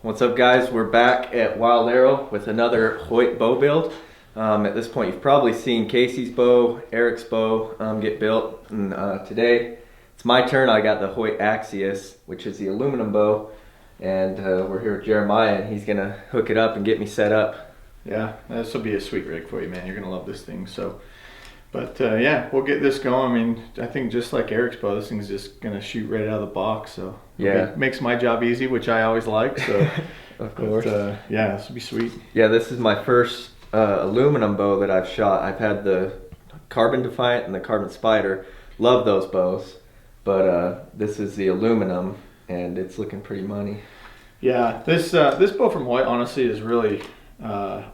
What's up, guys? We're back at Wilde Arrow with another Hoyt bow build. At this point, you've probably seen Casey's bow, Eric's bow get built, and today it's my turn. I got the Hoyt Axius, which is the aluminum bow, and we're here with Jeremiah, and he's gonna hook it up and get me set up. Yeah, this will be a sweet rig for you, man. You're gonna love this thing. So, but yeah, we'll get this going. I mean, I think just like Eric's bow, this thing's just gonna shoot right out of the box. So yeah, it makes my job easy, which I always like. So of course, yeah, this will be sweet. Yeah, this is my first aluminum bow that I've shot. I've had the Carbon Defiant and the Carbon Spider. Love those bows, but this is the aluminum, and it's looking pretty money. Yeah, this bow from Hoyt honestly is really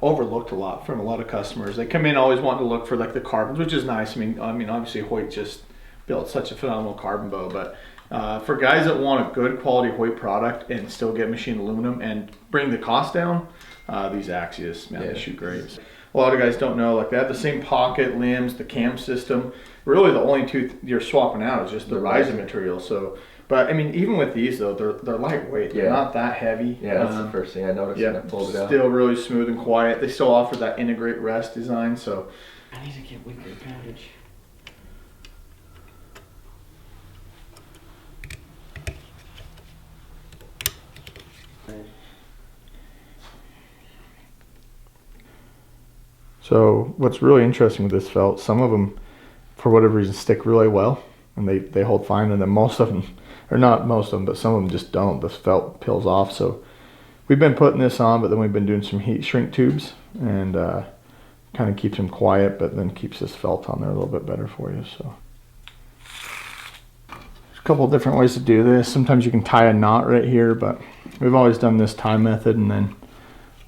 overlooked a lot from a lot of customers. They come in always wanting to look for like the carbons, which is nice. I mean obviously Hoyt just built such a phenomenal carbon bow, but for guys that want a good quality Hoyt product and still get machined aluminum and bring the cost down, these Axius, man, they shoot great. A lot of guys don't know, like they have the same pocket, limbs, the cam system. Really the only two you're swapping out is just the riser material. So, but I mean, even with these though, they're lightweight. They're not that heavy. Yeah, that's the first thing I noticed when I pulled it out. Still really smooth and quiet. They still offer that integrate rest design. So I need to get weaker poundage. So what's really interesting with this felt, some of them, for whatever reason, stick really well, and they hold fine, and then most of them, or not most of them, but some of them just don't. The felt peels off. So we've been putting this on, but then we've been doing some heat shrink tubes, and kind of keeps them quiet, but then keeps this felt on there a little bit better for you. So there's a couple of different ways to do this. Sometimes you can tie a knot right here, but we've always done this tie method, and then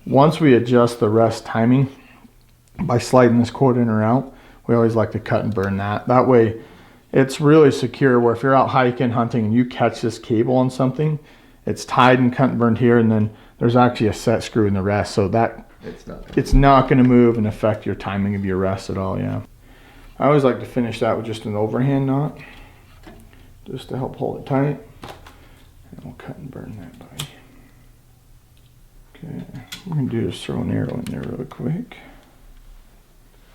once we adjust the rest timing by sliding this cord in or out, we always like to cut and burn that. That way it's really secure, where if you're out hiking, hunting, and you catch this cable on something, it's tied and cut and burned here, and then there's actually a set screw in the rest, so that it's not going to move and affect your timing of your rest at all. Yeah, I always like to finish that with just an overhand knot, just to help hold it tight, and we'll cut and burn that by. Okay, what we're going to do is throw an arrow in there really quick.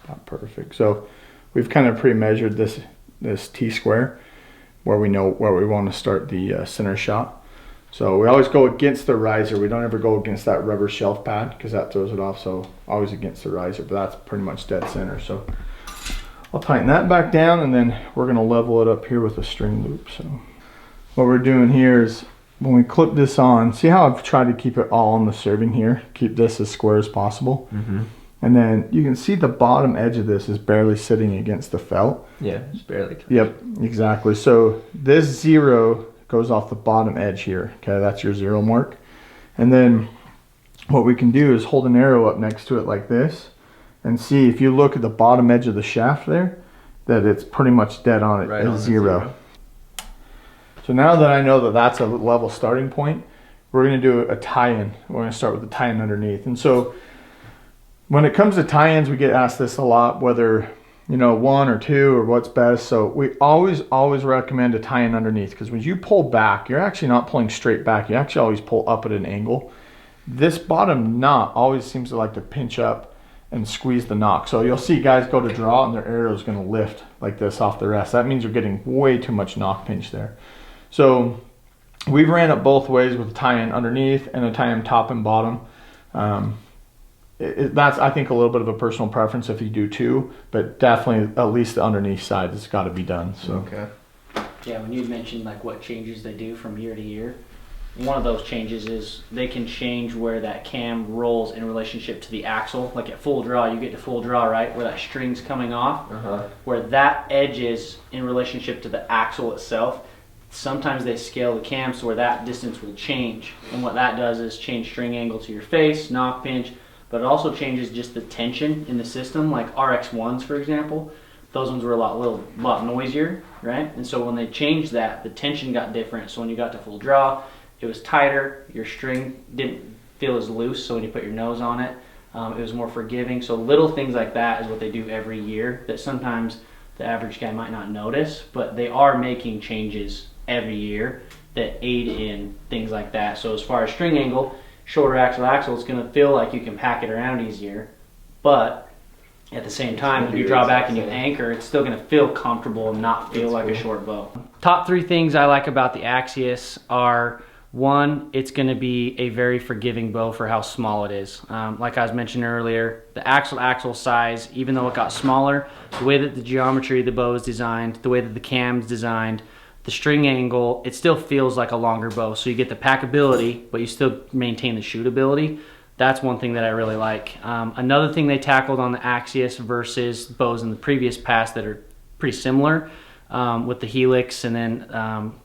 Not perfect. So we've kind of pre-measured this T-square where we know where we want to start the center shot. So we always go against the riser. We don't ever go against that rubber shelf pad because that throws it off. So always against the riser, but that's pretty much dead center. So I'll tighten that back down, and then we're going to level it up here with a string loop. So what we're doing here is when we clip this on, see how I've tried to keep it all on the serving here, keep this as square as possible. And then you can see the bottom edge of this is barely sitting against the felt. Yeah, it's barely touched. Yep, exactly. So this 0 goes off the bottom edge here. Okay, that's your 0 mark. And then what we can do is hold an arrow up next to it like this, and see if you look at the bottom edge of the shaft there, that it's pretty much dead on it, right, at 0. So now that I know that that's a level starting point, we're going to do a tie-in. We're going to start with the tie-in underneath. And so when it comes to tie-ins, we get asked this a lot, whether, you know, 1 or 2 or what's best. So we always recommend a tie-in underneath, because when you pull back, you're actually not pulling straight back. You actually always pull up at an angle. This bottom knot always seems to like to pinch up and squeeze the nock. So you'll see guys go to draw and their arrow is going to lift like this off the rest. That means you're getting way too much nock pinch there. So we've ran it both ways with a tie-in underneath and a tie-in top and bottom. That's, I think, a little bit of a personal preference if you do too, but definitely at least the underneath side has got to be done. So okay. Yeah, when you mentioned like what changes they do from year to year, one of those changes is they can change where that cam rolls in relationship to the axle. Like at full draw, you get to full draw, right, where that string's coming off, where that edge is in relationship to the axle itself. Sometimes they scale the cam so where that distance will change, and what that does is change string angle to your face, knock pinch, but it also changes just the tension in the system. Like RX1s, for example, those ones were a lot noisier, right? And so when they changed that, the tension got different. So when you got to full draw, it was tighter. Your string didn't feel as loose, so when you put your nose on it, it was more forgiving. So little things like that is what they do every year that sometimes the average guy might not notice, but they are making changes every year that aid in things like that. So as far as string angle, shorter axle, it's going to feel like you can pack it around easier. But at the same time, when you draw back and you anchor, it's still going to feel comfortable and not feel like a short bow. Top 3 things I like about the Axius are, 1, it's going to be a very forgiving bow for how small it is. Like I was mentioning earlier, the axle size, even though it got smaller, the way that the geometry of the bow is designed, the way that the cam's designed, the string angle, it still feels like a longer bow. So you get the packability, but you still maintain the shootability. That's one thing that I really like. Another thing they tackled on the Axius versus bows in the previous past that are pretty similar with the Helix and then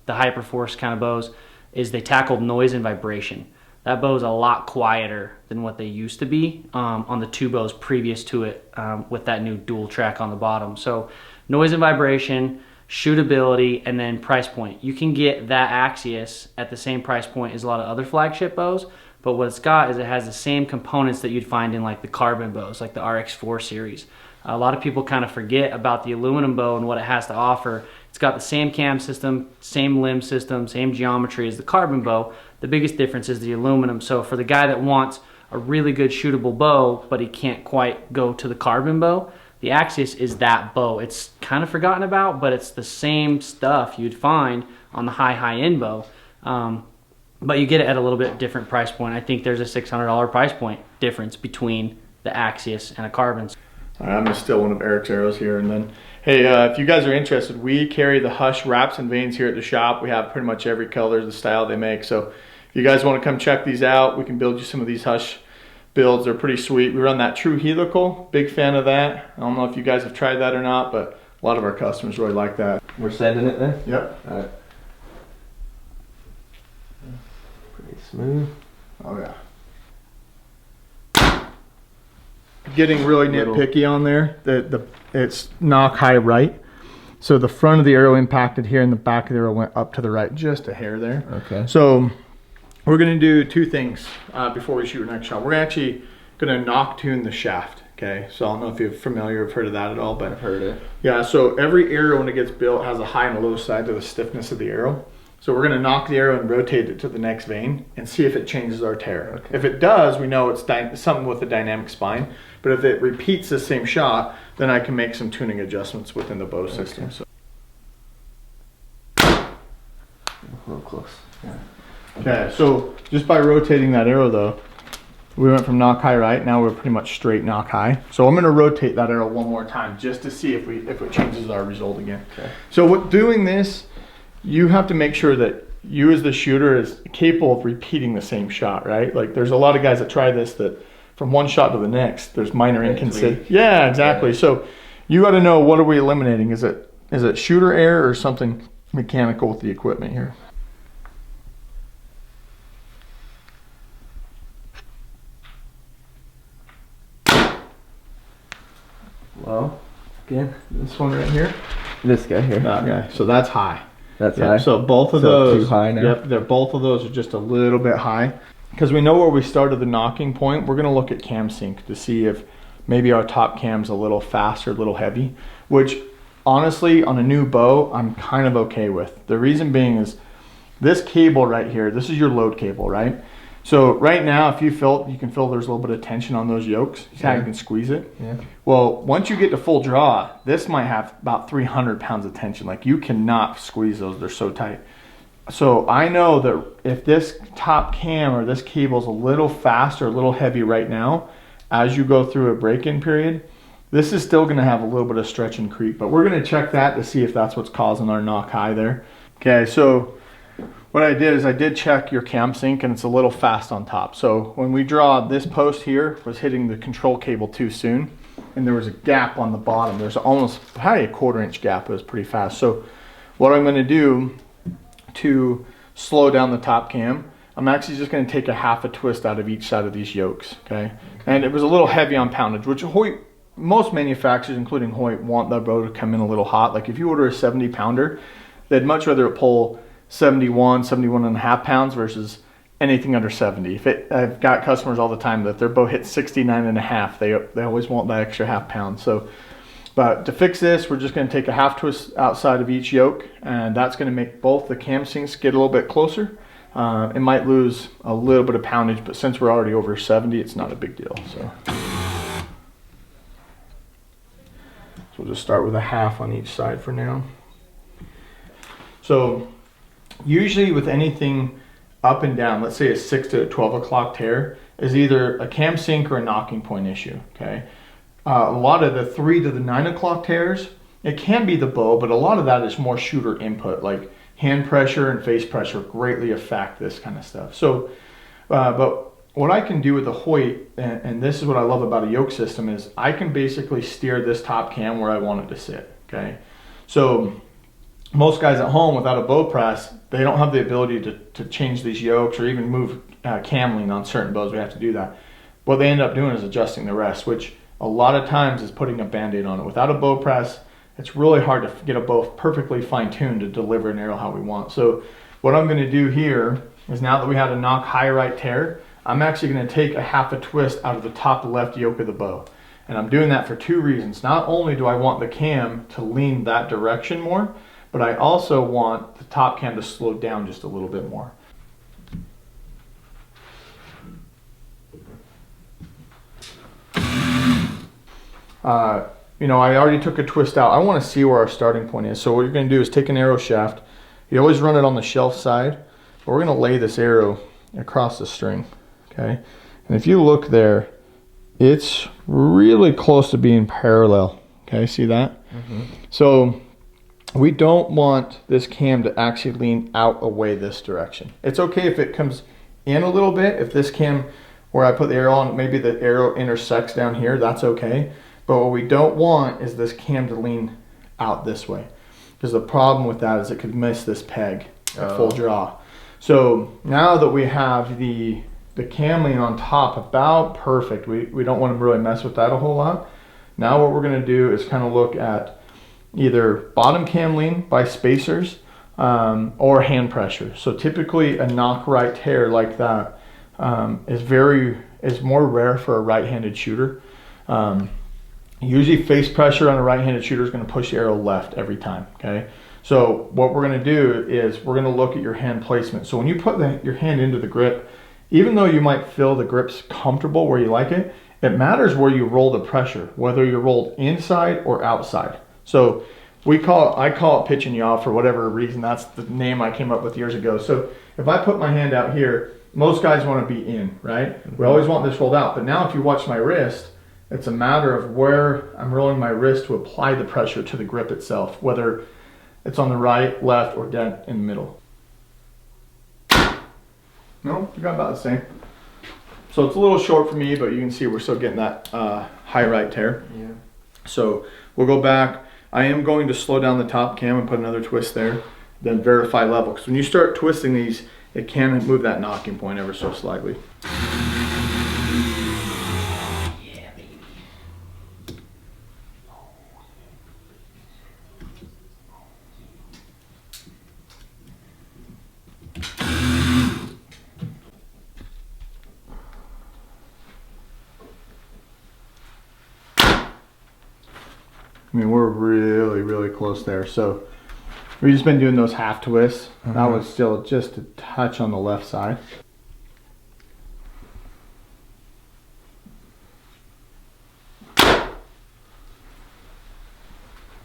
the Hyperforce kind of bows, is they tackled noise and vibration. That bow is a lot quieter than what they used to be on the 2 bows previous to it with that new dual track on the bottom. So noise and vibration, shootability, and then price point. You can get that Axius at the same price point as a lot of other flagship bows, but what it's got is it has the same components that you'd find in like the carbon bows, like the RX4 series. A lot of people kind of forget about the aluminum bow and what it has to offer. It's got the same cam system, same limb system, same geometry as the carbon bow. The biggest difference is the aluminum. So for the guy that wants a really good shootable bow, but he can't quite go to the carbon bow, the Axius is that bow. It's kind of forgotten about, but it's the same stuff you'd find on the high-end bow. But you get it at a little bit different price point. I think there's a $600 price point difference between the Axius and a carbon. All right, I'm gonna steal one of Eric's arrows here, and then, hey, if you guys are interested, we carry the Hush wraps and vanes here at the shop. We have pretty much every color, the style they make. So if you guys want to come check these out, we can build you some of these Hush builds. They're pretty sweet. We run that true helical, big fan of that. I don't know if you guys have tried that or not, but a lot of our customers really like that. We're sending it then? Yep. All right. Pretty smooth. Oh yeah. Getting really nitpicky on there. It's knock high right. So the front of the arrow impacted here and the back of the arrow went up to the right, just a hair there. Okay. So we're gonna do 2 things before we shoot our next shot. We're actually gonna knock tune the shaft. Okay, so I don't know if you're familiar, have heard of that at all, but I've heard it. Yeah, so every arrow when it gets built has a high and a low side to the stiffness of the arrow. So we're gonna knock the arrow and rotate it to the next vane and see if it changes our tear. Okay. If it does, we know it's something with a dynamic spine. But if it repeats the same shot, then I can make some tuning adjustments within the bow system. Okay. So. A little close. Yeah. Okay, so just by rotating that arrow though, we went from knock high right, now we're pretty much straight knock high. So I'm gonna rotate that arrow one more time just to see if it changes our result again. Okay. So with doing this, you have to make sure that you as the shooter is capable of repeating the same shot, right? Like there's a lot of guys that try this that from one shot to the next, there's minor inconsistencies. Yeah, exactly. Yeah. So you got to know, what are we eliminating? Is it shooter error or something mechanical with the equipment here? Well, again, This one right here? this guy here. Okay, so that's high. That's Yep, high. so both of So those, too high now? Yep, both of those are just a little bit high. Because we know where we started the knocking point, we're gonna look at cam sync to see if maybe our top cam's a little fast or a little heavy, which honestly on a new bow, I'm kind of okay with. The reason being is this cable right here, this is your load cable, right? So right now, if you can feel there's a little bit of tension on those yokes. Yeah. You can squeeze it. Yeah. Well, once you get to full draw, this might have about 300 pounds of tension. Like you cannot squeeze those, they're so tight. So I know that if this top cam or this cable is a little fast or a little heavy right now, as you go through a break-in period, this is still gonna have a little bit of stretch and creep, but we're gonna check that to see if that's what's causing our knock high there. Okay, so what I did is I did check your cam sync and it's a little fast on top. So when we draw, this post here was hitting the control cable too soon and there was a gap on the bottom. There's almost probably a 1/4 inch gap. It was pretty fast. So what I'm gonna do to slow down the top cam, I'm actually just going to take a half a twist out of each side of these yokes, okay? And it was a little heavy on poundage, which most manufacturers, including Hoyt, want the bow to come in a little hot. Like if you order a 70 pounder, they'd much rather it pull 71 and a half pounds versus anything under 70. I've got customers all the time that their bow hits 69 and a half. They always want that extra half pound. So, but to fix this, we're just going to take a half twist outside of each yoke, and that's going to make both the cam syncs get a little bit closer. It might lose a little bit of poundage, but since we're already over 70, it's not a big deal. So we'll just start with a half on each side for now. So usually with anything up and down, let's say a 6 to 12 o'clock tear, is either a cam sync or a knocking point issue, okay? A lot of the 3 to the 9 o'clock tears, it can be the bow, but a lot of that is more shooter input, like hand pressure and face pressure greatly affect this kind of stuff. So, but what I can do with the Hoyt, and this is what I love about a yoke system, is I can basically steer this top cam where I want it to sit, okay? So most guys at home without a bow press, they don't have the ability to change these yokes or even move cam lean on certain bows. We have to do that. What they end up doing is adjusting the rest, which a lot of times is putting a band-aid on it. Without a bow press, it's really hard to get a bow perfectly fine-tuned to deliver an arrow how we want. So what I'm gonna do here is, now that we had a knock high right tear, I'm actually going to take a half a twist out of the top left yoke of the bow. And I'm doing that for 2 reasons. Not only do I want the cam to lean that direction more, but I also want the top cam to slow down just a little bit more. You know, I already took a twist out. I want to see where our starting point is. So what you're going to do is take an arrow shaft. You always run it on the shelf side, but we're going to lay this arrow across the string. Okay, and if you look there, it's really close to being parallel. Okay, see that? So we don't want this cam to actually lean out away this direction. It's okay if it comes in a little bit. If this cam, where I put the arrow on, maybe the arrow intersects down here, that's okay. But what we don't want is this cam to lean out this way, because the problem with that is it could miss this peg at full draw. So now that we have the cam lean on top about perfect, we don't want to really mess with that a whole lot. Now what we're going to do is kind of look at either bottom cam lean by spacers or hand pressure. So typically a knock right tear like that is more rare for a right-handed shooter. Usually face pressure on a right-handed shooter is going to push the arrow left every time, okay? So what we're going to do is we're going to look at your hand placement. So when you put your hand into the grip, even though you might feel the grip's comfortable where you like it, it matters where you roll the pressure, whether you're rolled inside or outside. So I call it pitch and yaw for whatever reason. That's the name I came up with years ago. So if I put my hand out here, most guys want to be in, right? We always want this rolled out. But now if you watch my wrist, it's a matter of where I'm rolling my wrist to apply the pressure to the grip itself, whether it's on the right, left, or dead in the middle. No, you got about the same. So it's a little short for me, but you can see we're still getting that high right tear. Yeah. So we'll go back. I am going to slow down the top cam and put another twist there, then verify level. Because when you start twisting these, it can move that knocking point ever so slightly. I mean, we're really, really close there. So we've just been doing those half twists. That was still just a touch on the left side.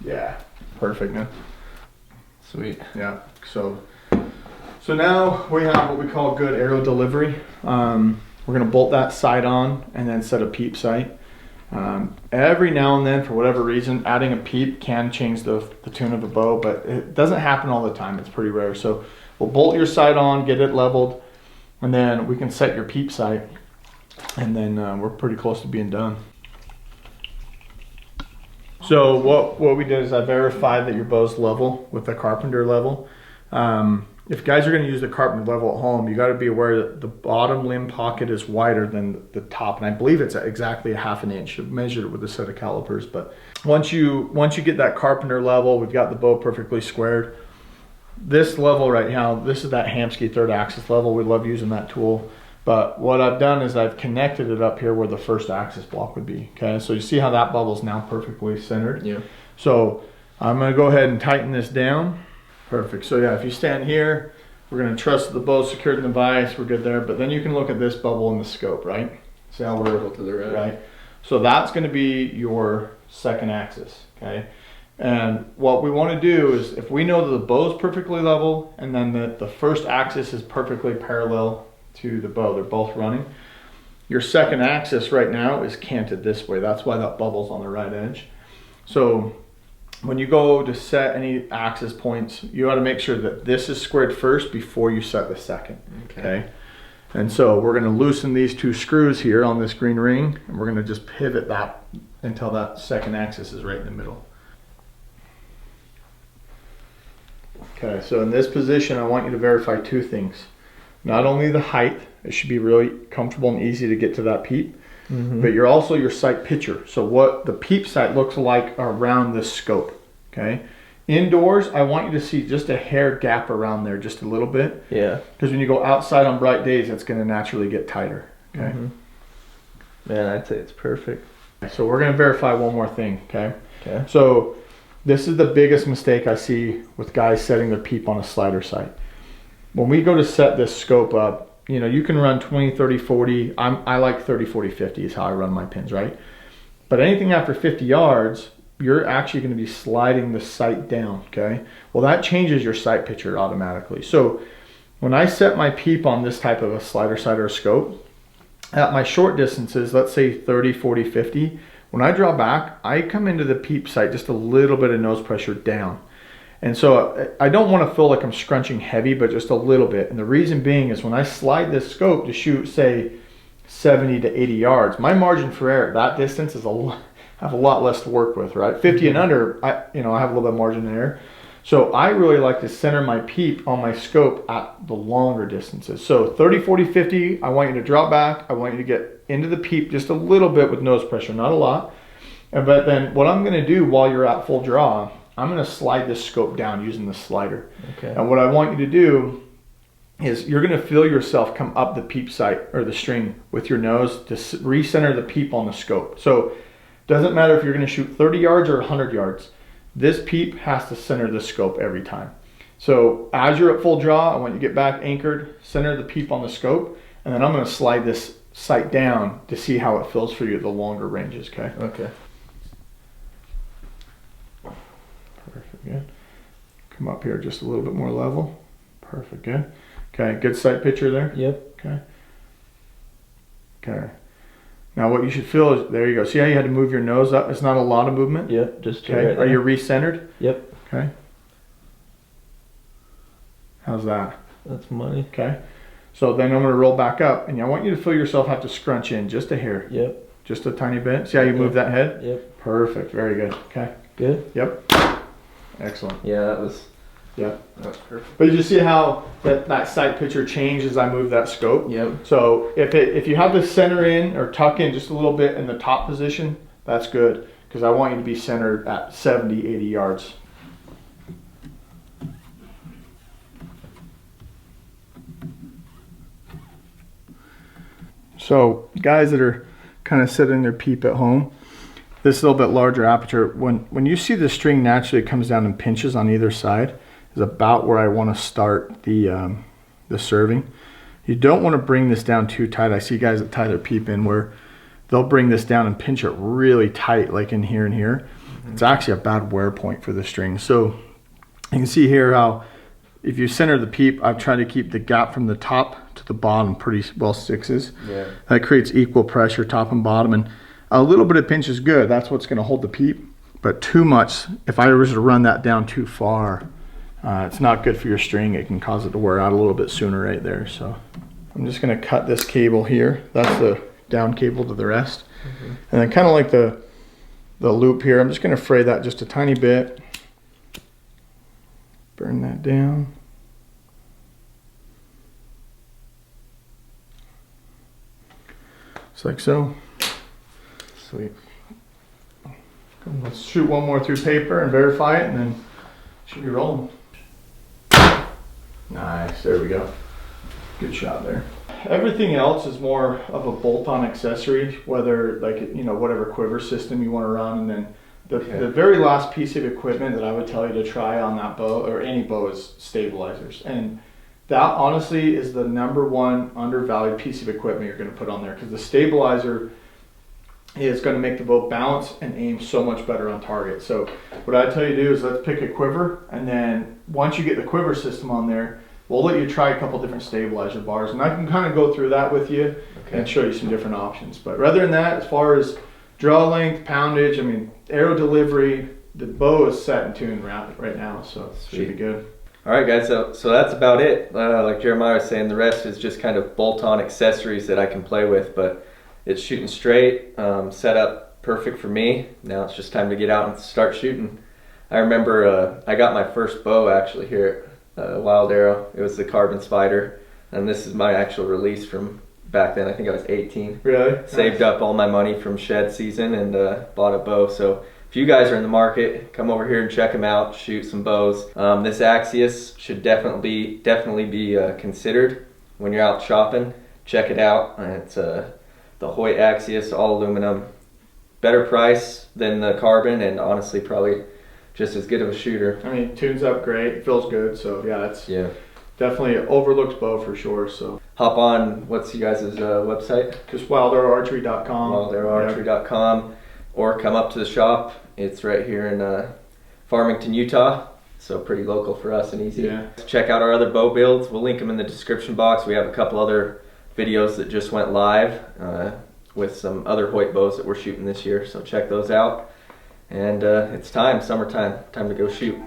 Yeah, perfect, man. Sweet. Yeah, so now we have what we call good arrow delivery. We're gonna bolt that sight on and then set a peep sight. Every now and then, for whatever reason, adding a peep can change the tune of a bow, but it doesn't happen all the time. It's pretty rare. So we'll bolt your sight on, get it leveled, and then we can set your peep sight, and then we're pretty close to being done. So what we did is I verified that your bow's level with the carpenter level. If guys are going to use the carpenter level at home, you got to be aware that the bottom limb pocket is wider than the top, and I believe it's exactly a ½ inch. I've measured it with a set of calipers, but once you get that carpenter level, we've got the bow perfectly squared. This level right now, this is that Hamskea 3rd axis level. We love using that tool, but what I've done is I've connected it up here where the 1st axis block would be. Okay, so you see how that bubble's now perfectly centered. Yeah. So I'm going to go ahead and tighten this down. Perfect. So yeah, if you stand here, We're going to trust that the bow's secured in the vise. We're good there. But then you can look at this bubble in the scope, right? See how we're to the right. right? So that's going to be your second axis, okay? And what we want to do is, if we know that the bow's perfectly level and then that the first axis is perfectly parallel to the bow, they're both running, your second axis right now is canted this way. That's why that bubble's on the right edge. So when you go to set any axis points, you got to make sure that this is squared first before you set the second, okay? And so we're going to loosen these two screws here on this green ring, and we're going to just pivot that until that second axis is right in the middle. Okay, so in this position, I want you to verify two things. Not only the height, it should be really comfortable and easy to get to that peep, but you're also your sight picture. So what the peep sight looks like around this scope, okay? Indoors, I want you to see just a hair gap around there, just a little bit. Yeah. Because when you go outside on bright days, it's going to naturally get tighter, okay? Man, I'd say it's perfect. So we're going to verify one more thing, okay? Okay. So this is the biggest mistake I see with guys setting their peep on a slider sight. When we go to set this scope up, you know, you can run 20, 30, 40. I like 30, 40, 50 is how I run my pins, right? But anything after 50 yards, you're actually going to be sliding the sight down, okay? Well, that changes your sight picture automatically. So when I set my peep on this type of a slider sight or a scope, at my short distances, let's say 30, 40, 50, when I draw back, I come into the peep sight just a little bit of nose pressure down. And so I don't want to feel like I'm scrunching heavy, but just a little bit. And the reason being is when I slide this scope to shoot, say, 70 to 80 yards, my margin for error at that distance is I have a lot less to work with, right? 50 and under, I have a little bit of margin of error. So I really like to center my peep on my scope at the longer distances. So 30, 40, 50, I want you to drop back. I want you to get into the peep just a little bit with nose pressure, not a lot. But then what I'm going to do while you're at full draw, I'm going to slide this scope down using the slider. Okay. And what I want you to do is you're going to feel yourself come up the peep sight or the string with your nose to recenter the peep on the scope. So doesn't matter if you're going to shoot 30 yards or 100 yards. This peep has to center the scope every time. So as you're at full draw, I want you to get back anchored, center the peep on the scope, and then I'm going to slide this sight down to see how it feels for you at the longer ranges, okay? Okay. Perfect, good. Come up here just a little bit more level. Perfect, good. Okay, good sight picture there? Yep. Okay. Okay. Now what you should feel is, there you go. See how you had to move your nose up? It's not a lot of movement. Yep, just okay. right Are you recentered? Yep. Okay. How's that? That's money. Okay. So then I'm going to roll back up, and I want you to feel yourself have to scrunch in just a hair. Yep. Just a tiny bit. See how you move that head? Yep. Perfect. Very good. Okay. Good? Yep. Excellent. Yeah, that was perfect. But you see how that sight picture changed as I move that scope? Yep. So if you have to center in or tuck in just a little bit in the top position, that's good, because I want you to be centered at 70, 80 yards. So guys that are kind of setting their peep at home, this little bit larger aperture, when you see the string naturally comes down and pinches on either side, is about where I want to start the serving. You don't want to bring this down too tight. I see guys that tie their peep in where they'll bring this down and pinch it really tight, like in here and here. It's actually a bad wear point for the string. So you can see here how if you center the peep, I've tried to keep the gap from the top to the bottom pretty well sixes. Yeah. That creates equal pressure top and bottom, and a little bit of pinch is good. That's what's going to hold the peep. But too much, if I was to run that down too far, it's not good for your string. It can cause it to wear out a little bit sooner right there. So I'm just going to cut this cable here. That's the down cable to the rest. And then kind of like the loop here, I'm just going to fray that just a tiny bit. Burn that down. Just like so. Sweet. Let's shoot one more through paper and verify it, and then should be rolling. Nice, there we go. Good shot there. Everything else is more of a bolt-on accessory, whether whatever quiver system you want to run, and then the very last piece of equipment that I would tell you to try on that bow or any bow is stabilizers. And that honestly is the #1 undervalued piece of equipment you're going to put on there, because the stabilizer is going to make the bow bounce and aim so much better on target. So what I tell you to do is let's pick a quiver, and then once you get the quiver system on there, we'll let you try a couple different stabilizer bars, and I can kind of go through that with you and show you some different options. But rather than that, as far as draw length, poundage, I mean, arrow delivery, the bow is set and tuned right now, so it should be good. All right, guys, so that's about it. Like Jeremiah was saying, the rest is just kind of bolt-on accessories that I can play with, but it's shooting straight, set up perfect for me. Now it's just time to get out and start shooting. I remember I got my first bow actually here at Wilde Arrow. It was the Carbon Spider, and this is my actual release from back then. I think I was 18. Really? Saved up all my money from shed season and bought a bow. So if you guys are in the market, come over here and check them out, shoot some bows. This Axius should definitely be considered when you're out shopping. Check it out. It's the Hoyt Axius, all aluminum. Better price than the carbon, and honestly probably just as good of a shooter. I mean, tunes up great, feels good, so yeah, it's definitely an overlooked bow for sure. So hop on, what's you guys' website? Just wildearrowarchery.com. wildearrowarchery.com. Or come up to the shop. It's right here in Farmington, Utah. So pretty local for us and easy. Yeah. Check out our other bow builds. We'll link them in the description box. We have a couple other videos that just went live with some other Hoyt bows that we're shooting this year. So check those out. And it's summertime, time to go shoot.